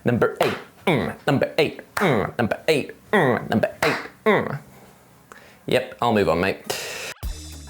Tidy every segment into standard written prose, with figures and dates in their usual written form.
Number 8. Number 8. Number 8. Number 8. Yep, I'll move on, mate.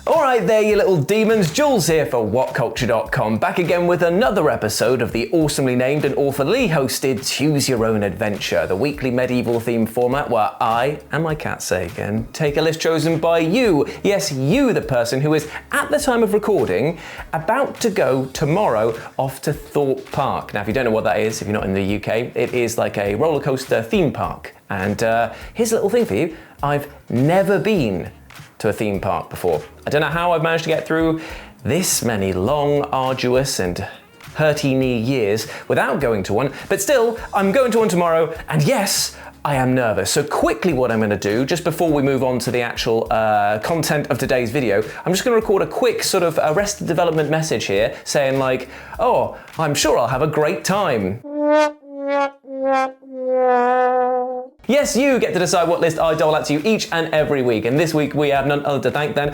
Alright there, you little demons. Jules here for WhatCulture.com, back again with another episode of the awesomely named and awfully hosted Choose Your Own Adventure, the weekly medieval themed format where I, and my cat Sagan, take a list chosen by you. Yes, you, the person who is, at the time of recording, about to go tomorrow off to Thorpe Park. Now, if you don't know what that is, if you're not in the UK, it is like a roller coaster theme park. And here's a little thing for you. I've never been to a theme park before. I don't know how I've managed to get through this many long, arduous and hurty knee years without going to one, but still, I'm going to one tomorrow, and yes, I am nervous. So quickly what I'm gonna do, just before we move on to the actual content of today's video, I'm just gonna record a quick sort of Arrested Development message here, saying like, oh, I'm sure I'll have a great time. Yes, you get to decide what list I dole out to you each and every week, and this week we have none other to thank than...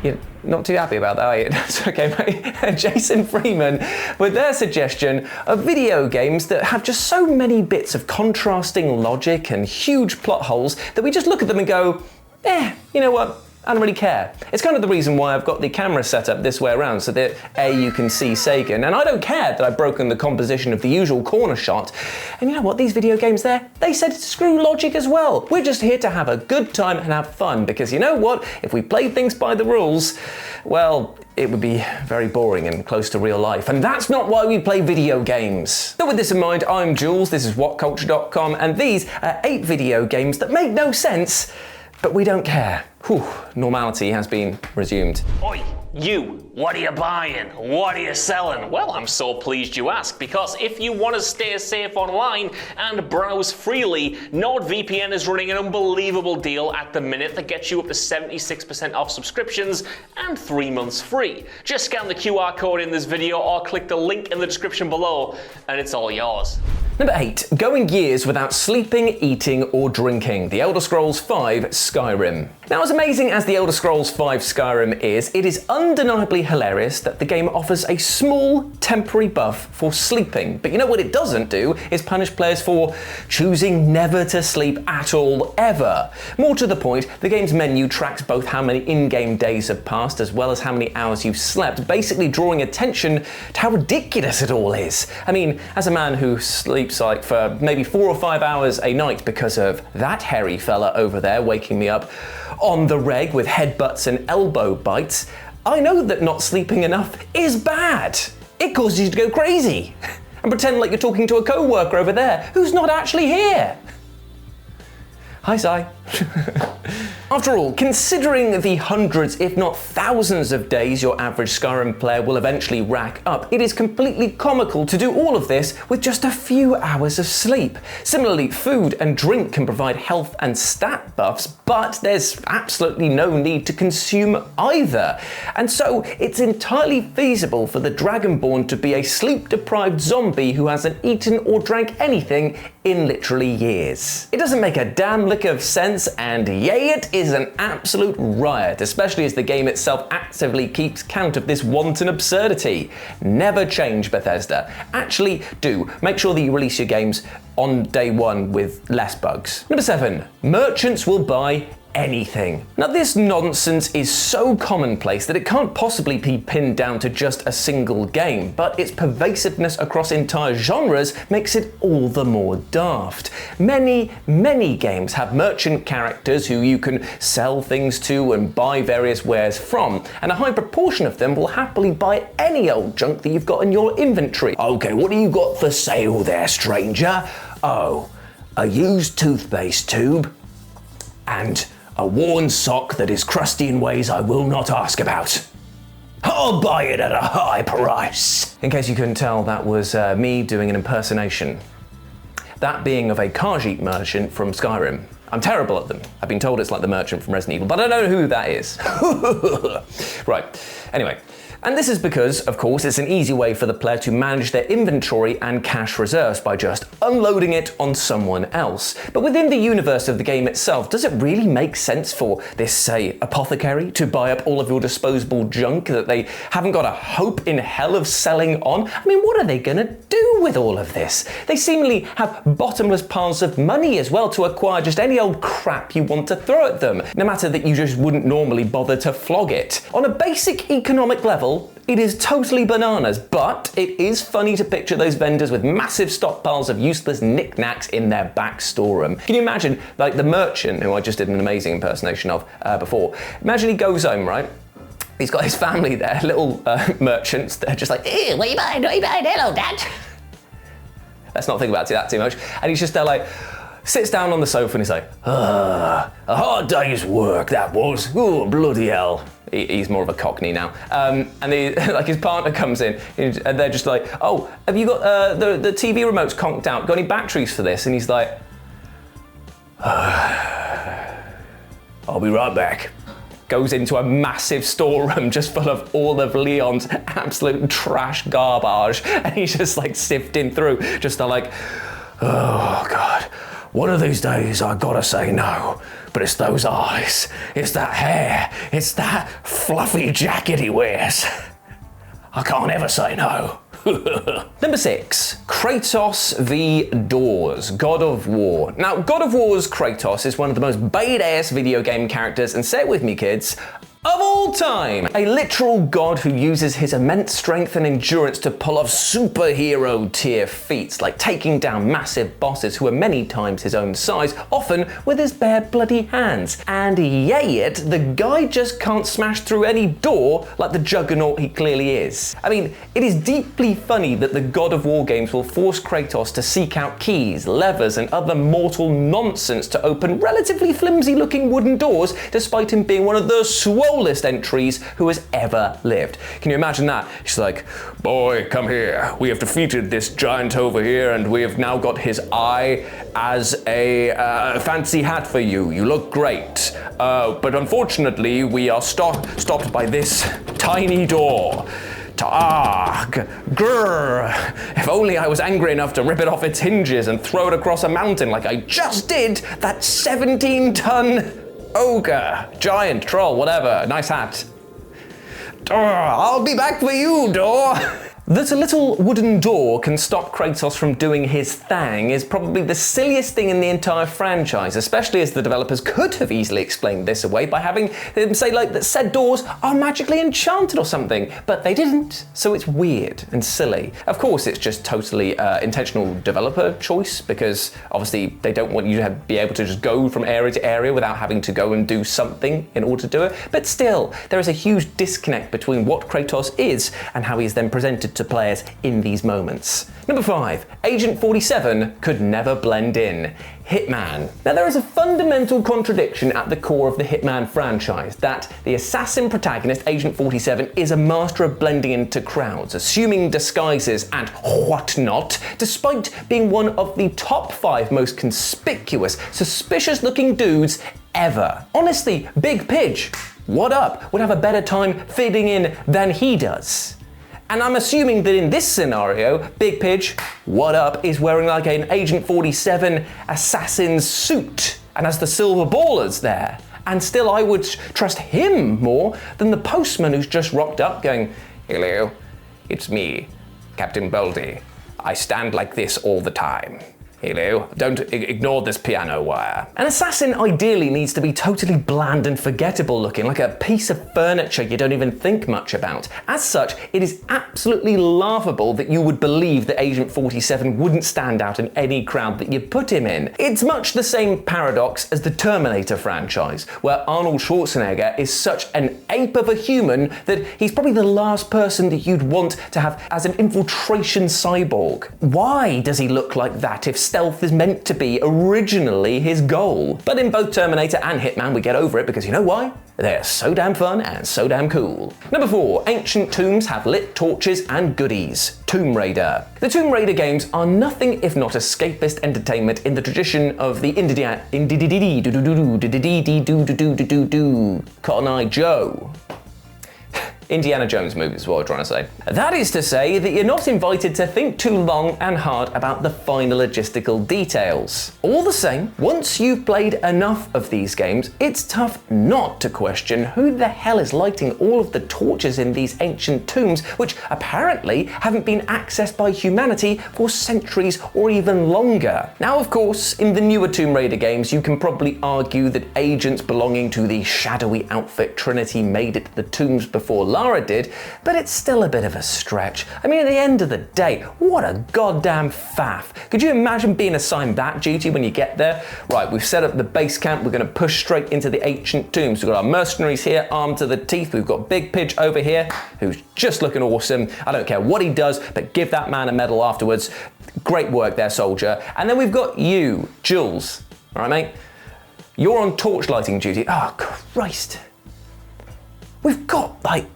You're not too happy about that, are you? That's okay, mate. Jason Freeman, with their suggestion of video games that have just so many bits of contrasting logic and huge plot holes that we just look at them and go, you know what? I don't really care. It's kind of the reason why I've got the camera set up this way around, so that A, you can see Sagan, and I don't care that I've broken the composition of the usual corner shot. And you know what, these video games there, they said screw logic as well. We're just here to have a good time and have fun, because you know what, if we played things by the rules, well, it would be very boring and close to real life, and that's not why we play video games. So with this in mind, I'm Jules, this is WhatCulture.com, and these are 8 video games that make no sense, but we don't care. Whew, normality has been resumed. Oi, you, what are you buying? What are you selling? Well, I'm so pleased you asked, because if you want to stay safe online and browse freely, NordVPN is running an unbelievable deal at the minute that gets you up to 76% off subscriptions and 3 months free. Just scan the QR code in this video or click the link in the description below and it's all yours. Number 8, going years without sleeping, eating, or drinking. The Elder Scrolls V Skyrim. Now, as amazing as the Elder Scrolls V Skyrim is, it is undeniably hilarious that the game offers a small, temporary buff for sleeping. But you know what it doesn't do is punish players for choosing never to sleep at all, ever. More to the point, the game's menu tracks both how many in-game days have passed as well as how many hours you've slept, basically drawing attention to how ridiculous it all is. I mean, as a man who sleeps like for maybe 4 or 5 hours a night because of that hairy fella over there waking me up on the reg with headbutts and elbow bites, I know that not sleeping enough is bad. It causes you to go crazy and pretend like you're talking to a co-worker over there who's not actually here. Hi, Si. After all, considering the hundreds, if not thousands of days your average Skyrim player will eventually rack up, it is completely comical to do all of this with just a few hours of sleep. Similarly, food and drink can provide health and stat buffs, but there's absolutely no need to consume either. And so, it's entirely feasible for the Dragonborn to be a sleep-deprived zombie who hasn't eaten or drank anything in literally years. It doesn't make a damn lick of sense, and yay, it is an absolute riot, especially as the game itself actively keeps count of this wanton absurdity. Never change, Bethesda. Actually do. Make sure that you release your games on day one with less bugs. Number 7, merchants will buy anything. Now, this nonsense is so commonplace that it can't possibly be pinned down to just a single game, but its pervasiveness across entire genres makes it all the more daft. Many games have merchant characters who you can sell things to and buy various wares from, and a high proportion of them will happily buy any old junk that you've got in your inventory. Okay, what do you got for sale there, stranger? Oh, a used toothpaste tube and a worn sock that is crusty in ways I will not ask about. I'll buy it at a high price. In case you couldn't tell, that was me doing an impersonation. That being of a Khajiit merchant from Skyrim. I'm terrible at them. I've been told it's like the merchant from Resident Evil, but I don't know who that is. Right, anyway. And this is because, of course, it's an easy way for the player to manage their inventory and cash reserves by just unloading it on someone else. But within the universe of the game itself, does it really make sense for this, say, apothecary to buy up all of your disposable junk that they haven't got a hope in hell of selling on? I mean, what are they gonna do with all of this? They seemingly have bottomless piles of money as well to acquire just any old crap you want to throw at them, no matter that you just wouldn't normally bother to flog it. On a basic economic level, it is totally bananas, but it is funny to picture those vendors with massive stockpiles of useless knickknacks in their back storeroom. Can you imagine, like the merchant, who I just did an amazing impersonation of before? Imagine he goes home, right? He's got his family there, little merchants. They're just like, "Eh, what are you buying? What are you buying? Hello, Dad." Let's not think about that too much. And he's just there like, sits down on the sofa and he's like, a hard day's work that was. Oh, bloody hell. He's more of a cockney now. And like his partner comes in and they're just like, "Oh, have you got the TV remote's conked out? Got any batteries for this?" And he's like, "I'll be right back." Goes into a massive storeroom just full of all of Leon's absolute trash garbage, and he's just like sifting through, just like, "Oh God, one of these days I gotta say no, but it's those eyes, it's that hair, it's that fluffy jacket he wears. I can't ever say no." Number 6, Kratos v Doors, God of War. Now, God of War's Kratos is one of the most badass video game characters, and say it with me, kids, of all time. A literal god who uses his immense strength and endurance to pull off superhero tier feats, like taking down massive bosses who are many times his own size, often with his bare bloody hands. And yay it, the guy just can't smash through any door like the juggernaut he clearly is. I mean, it is deeply funny that the God of War games will force Kratos to seek out keys, levers, and other mortal nonsense to open relatively flimsy looking wooden doors, despite him being one of the swollest entries who has ever lived. Can you imagine that? He's like, "Boy, come here. We have defeated this giant over here, and we have now got his eye as a fancy hat for you. You look great. But unfortunately, we are stopped by this tiny door. Grrr. If only I was angry enough to rip it off its hinges and throw it across a mountain like I just did that 17-ton ogre, giant, troll, whatever, nice hat. I'll be back for you, door." That a little wooden door can stop Kratos from doing his thing is probably the silliest thing in the entire franchise, especially as the developers could have easily explained this away by having them say like that said doors are magically enchanted or something, but they didn't, so it's weird and silly. Of course, it's just totally intentional developer choice, because obviously they don't want you to be able to just go from area to area without having to go and do something in order to do it, but still, there is a huge disconnect between what Kratos is and how he is then presented to players in these moments. Number 5, Agent 47 could never blend in. Hitman. Now there is a fundamental contradiction at the core of the Hitman franchise, that the assassin protagonist, Agent 47, is a master of blending into crowds, assuming disguises and whatnot, despite being one of the top 5 most conspicuous, suspicious looking dudes ever. Honestly, Big Pidge, what up, would have a better time fitting in than he does. And I'm assuming that in this scenario, Big Pidge, what up, is wearing like an Agent 47 assassin's suit and has the silver ballers there. And still I would trust him more than the postman who's just rocked up going, "Hello, it's me, Captain Baldy. I stand like this all the time. Hello, don't ignore this piano wire." An assassin ideally needs to be totally bland and forgettable looking, like a piece of furniture you don't even think much about. As such, it is absolutely laughable that you would believe that Agent 47 wouldn't stand out in any crowd that you put him in. It's much the same paradox as the Terminator franchise, where Arnold Schwarzenegger is such an ape of a human that he's probably the last person that you'd want to have as an infiltration cyborg. Why does he look like that if stealth is meant to be originally his goal? But in both Terminator and Hitman, we get over it because you know why? They're so damn fun and so damn cool. Number 4, ancient tombs have lit torches and goodies. Tomb Raider. The Tomb Raider games are nothing if not escapist entertainment in the tradition of the Cotton Eye Joe. Indiana Jones movies is what I'm trying to say. That is to say that you're not invited to think too long and hard about the finer logistical details. All the same, once you've played enough of these games, it's tough not to question who the hell is lighting all of the torches in these ancient tombs, which apparently haven't been accessed by humanity for centuries or even longer. Now, of course, in the newer Tomb Raider games, you can probably argue that agents belonging to the shadowy outfit Trinity made it to the tombs before Lara did, but it's still a bit of a stretch. I mean, at the end of the day, what a goddamn faff. Could you imagine being assigned that duty when you get there? Right, we've set up the base camp, we're going to push straight into the ancient tombs. We've got our mercenaries here, armed to the teeth. We've got Big Pidge over here, who's just looking awesome. I don't care what he does, but give that man a medal afterwards. Great work there, soldier. And then we've got you, Jules. All right, mate? You're on torch lighting duty. Oh, Christ. We've got, like,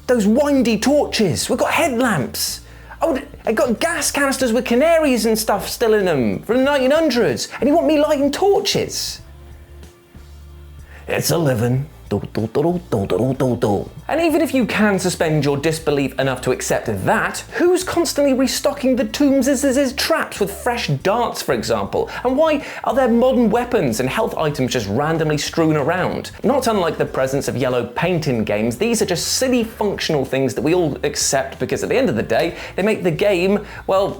those windy torches. We've got headlamps. Oh, I got gas canisters with canaries and stuff still in them from the 1900s. And you want me lighting torches? It's a living. And even if you can suspend your disbelief enough to accept that, who's constantly restocking the tombs as traps with fresh darts, for example? And why are there modern weapons and health items just randomly strewn around? Not unlike the presence of yellow paint in games, these are just silly functional things that we all accept because at the end of the day, they make the game, well,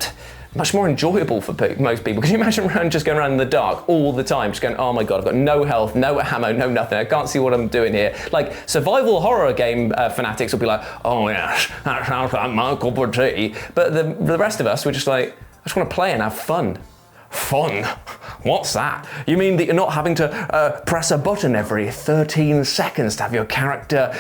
much more enjoyable for most people. Can you imagine just going around in the dark all the time, just going, oh my god, I've got no health, no ammo, no nothing, I can't see what I'm doing here. Like, survival horror game fanatics will be like, oh yes, that sounds like my cup of tea. But the rest of us, we're just like, I just want to play and have fun. Fun? What's that? You mean that you're not having to press a button every 13 seconds to have your character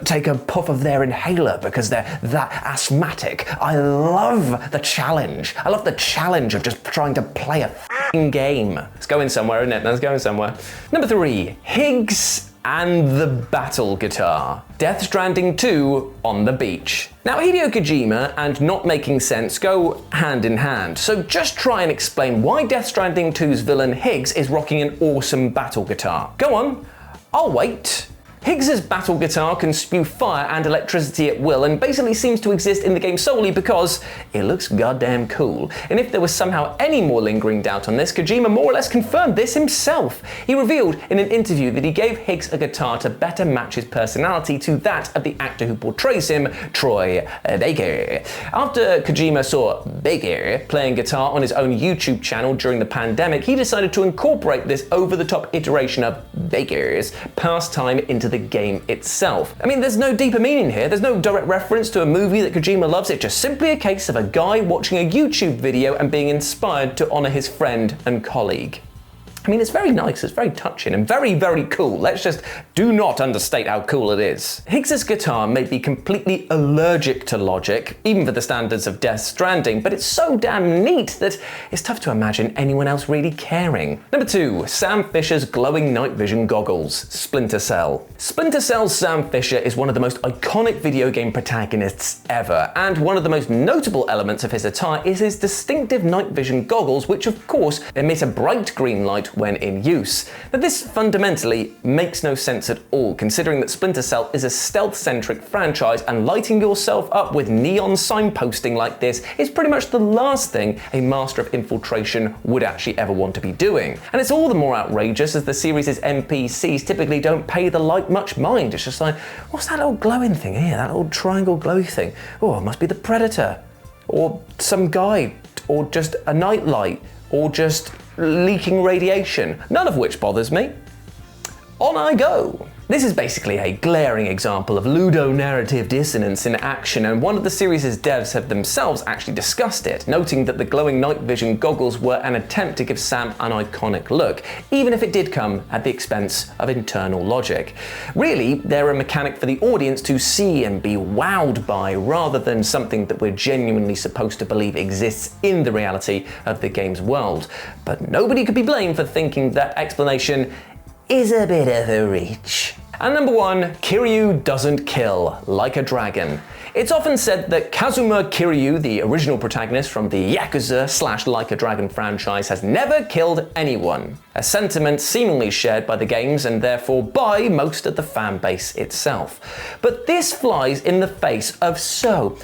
take a puff of their inhaler because they're that asthmatic? I love the challenge. I love the challenge of just trying to play a f***ing game. It's going somewhere, isn't it? It's going somewhere. Number 3, Higgs and the battle guitar. Death Stranding 2 on the beach. Now, Hideo Kojima and not making sense go hand in hand, so just try and explain why Death Stranding 2's villain Higgs is rocking an awesome battle guitar. Go on, I'll wait. Higgs's battle guitar can spew fire and electricity at will and basically seems to exist in the game solely because it looks goddamn cool. And if there was somehow any more lingering doubt on this, Kojima more or less confirmed this himself. He revealed in an interview that he gave Higgs a guitar to better match his personality to that of the actor who portrays him, Troy Baker. After Kojima saw Baker playing guitar on his own YouTube channel during the pandemic, he decided to incorporate this over-the-top iteration of Baker's pastime into the game itself. I mean, there's no deeper meaning here. There's no direct reference to a movie that Kojima loves. It's just simply a case of a guy watching a YouTube video and being inspired to honor his friend and colleague. I mean, it's very nice, it's very touching, and very, very cool. Let's just do not understate how cool it is. Higgs's guitar may be completely allergic to logic, even for the standards of Death Stranding, but it's so damn neat that it's tough to imagine anyone else really caring. Number 2, Sam Fisher's glowing night vision goggles, Splinter Cell. Splinter Cell's Sam Fisher is one of the most iconic video game protagonists ever, and one of the most notable elements of his attire is his distinctive night vision goggles, which of course emit a bright green light when in use. But this fundamentally makes no sense at all, considering that Splinter Cell is a stealth-centric franchise, and lighting yourself up with neon signposting like this is pretty much the last thing a master of infiltration would actually ever want to be doing. And it's all the more outrageous as the series' NPCs typically don't pay the light much mind. It's just like, what's that little glowing thing here? That little triangle glowy thing? Oh, it must be the Predator. Or some guy. Or just a nightlight. Or just leaking radiation, none of which bothers me. On I go. This is basically a glaring example of ludonarrative dissonance in action, and one of the series' devs have themselves actually discussed it, noting that the glowing night vision goggles were an attempt to give Sam an iconic look, even if it did come at the expense of internal logic. Really, they're a mechanic for the audience to see and be wowed by, rather than something that we're genuinely supposed to believe exists in the reality of the game's world. But nobody could be blamed for thinking that explanation is a bit of a reach. And number 1, Kiryu doesn't kill like a dragon. It's often said that Kazuma Kiryu, the original protagonist from the Yakuza / Like a Dragon franchise, has never killed anyone, a sentiment seemingly shared by the games and therefore by most of the fan base itself. But this flies in the face of so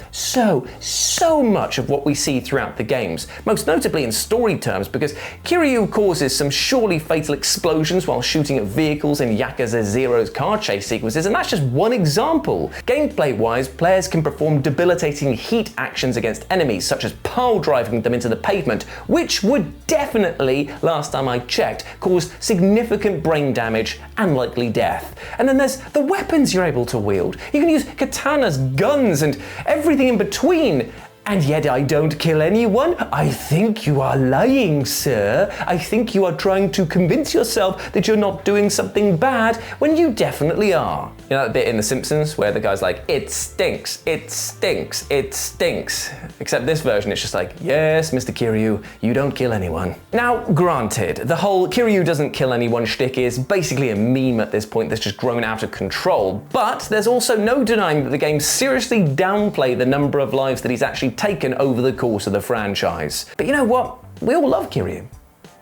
much of what we see throughout the games, most notably in story terms, because Kiryu causes some surely fatal explosions while shooting at vehicles in Yakuza 0's car chase sequences, and that's just one example. Gameplay-wise, players can perform debilitating heat actions against enemies, such as pile driving them into the pavement, which would definitely, last time I checked, cause significant brain damage and likely death. And then there's the weapons you're able to wield. You can use katanas, guns, and everything in between. And yet I don't kill anyone? I think you are lying, sir. I think you are trying to convince yourself that you're not doing something bad when you definitely are. You know that bit in The Simpsons where the guy's like, it stinks, it stinks, it stinks. Except this version, it's just like, yes, Mr. Kiryu, you don't kill anyone. Now, granted, the whole Kiryu doesn't kill anyone shtick is basically a meme at this point that's just grown out of control, but there's also no denying that the game seriously downplay the number of lives that he's actually taken over the course of the franchise. But you know what? We all love Kiryu.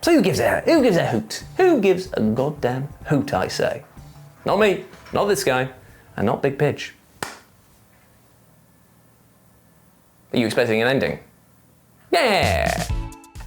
So who gives a hoot? Who gives a goddamn hoot, I say? Not me, not this guy, and not Big Pitch. Are you expecting an ending? Yeah!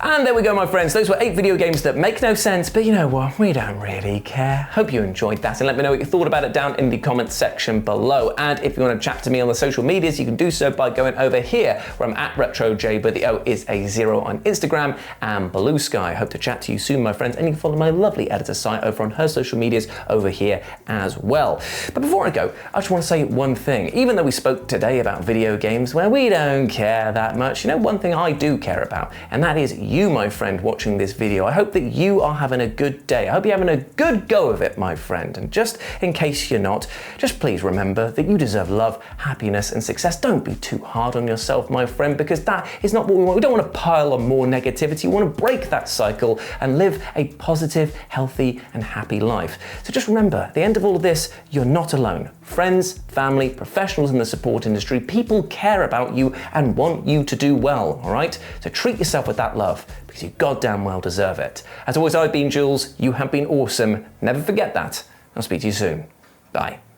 And there we go, my friends. Those were 8 video games that make no sense, but you know what? We don't really care. Hope you enjoyed that, and let me know what you thought about it down in the comments section below. And if you want to chat to me on the social medias, you can do so by going over here, where I'm at RetroJ, but the O is a 0 on Instagram and Blue Sky. Hope to chat to you soon, my friends, and you can follow my lovely editor site over on her social medias over here as well. But before I go, I just want to say one thing. Even though we spoke today about video games where we don't care that much, you know one thing I do care about, and that is you, my friend, watching this video. I hope that you are having a good day. I hope you're having a good go of it, my friend. And just in case you're not, just please remember that you deserve love, happiness, and success. Don't be too hard on yourself, my friend, because that is not what we want. We don't want to pile on more negativity. We want to break that cycle and live a positive, healthy, and happy life. So just remember, at the end of all of this, you're not alone. Friends, family, professionals in the support industry, people care about you and want you to do well, all right? So treat yourself with that love, because you goddamn well deserve it. As always, I've been Jules. You have been awesome. Never forget that. I'll speak to you soon. Bye.